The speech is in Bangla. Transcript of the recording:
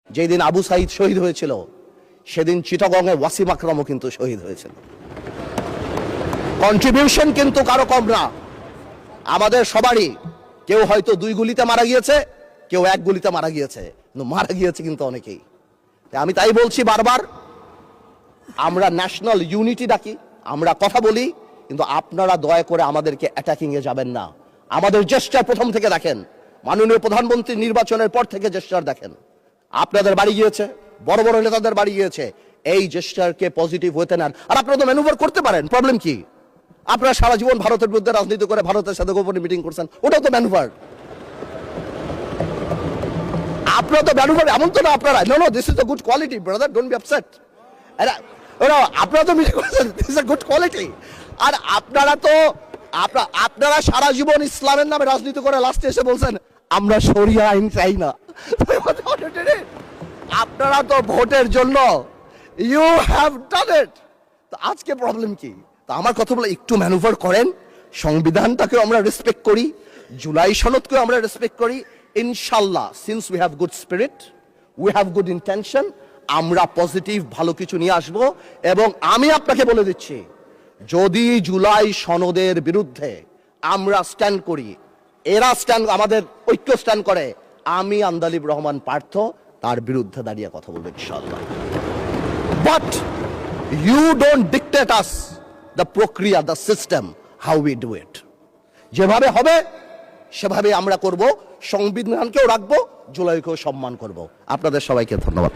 যেদিন আবু সাইদ শহীদ হয়েছিল সেদিন চিটাগং এ ওয়াসিম আকরামও কিন্তু শহীদ হয়েছিল। কন্ট্রিবিউশন কিন্তু কারো কম না, আমাদের সবারই। কেউ হয়তো 2 গুলিতে মারা গিয়েছে, কেউ 1 গুলিতে মারা গিয়েছে, কিন্তু মারা গিয়েছে কিন্তু অনেকেই। আমি তাই বলছি বারবার, আমরা ন্যাশনাল ইউনিটি ডাকি, আমরা কথা বলি, কিন্তু আপনারা দয়া করে আমাদেরকে অ্যাটাকিং এ যাবেন না। আমাদের জেস্টার প্রথম থেকে দেখেন, মাননীয় প্রধানমন্ত্রী নির্বাচনের পর থেকে জেস্টার দেখেন। আপনাদের বাড়ি গিয়েছে, বড় বড় নেতাদের বাড়ি গিয়েছে, এই জেস্টারকে পজিটিভ হতে নেন। আর আপনারা তো ম্যানুভার করতে পারেন, প্রবলেম কি? আপনারা সারা জীবন ভারতের বিরুদ্ধে রাজনীতি করে ভারতের সাথে গোপনে মিটিং করছেন, ওটাও তো ম্যানুভার। আপনারা তো ম্যানুভার, এমন তো না আপনারা know this is the good quality brother, don't be upset. আপনারা তো মিটিং করছেন, this is the good quality. আর আপনারা সারা জীবন ইসলামের নামে রাজনীতি করে লাস্টে এসে বলছেন আমরা শরিয়া আইন চাই না। আপনারা তো ভোটের জন্য ইউ হ্যাভ ডান ইট। তো আজকে প্রবলেম কি? তো আমার কথা বলে একটু ম্যানুভার করেন, সংবিধানটাকেও আমরা রেসপেক্ট করি, জুলাই সনদকেও আমরা রেসপেক্ট করি। ইনশাল্লাহ, since we have good spirit, we have good intention, আমরা পজিটিভ ভালো কিছু নিয়ে আসব। এবং আমি আপনাকে বলে দিচ্ছি, যদি জুলাই সনদের বিরুদ্ধে আমরা স্ট্যান্ড করি, এরা স্ট্যান্ড, আমাদের ঐক্য স্ট্যান্ড করে, আমি আন্দালিব রহমান পার্থ তার বিরুদ্ধে দাঁড়িয়ে কথা বলবো ইনশাআল্লাহ। But you don't dictate us the প্রক্রিয়া, the system, how we do it. যেভাবে হবে সেভাবে আমরা করব, সংবিধানকেও রাখবো, জুলাইকেও সম্মান করব। আপনাদের সবাইকে ধন্যবাদ।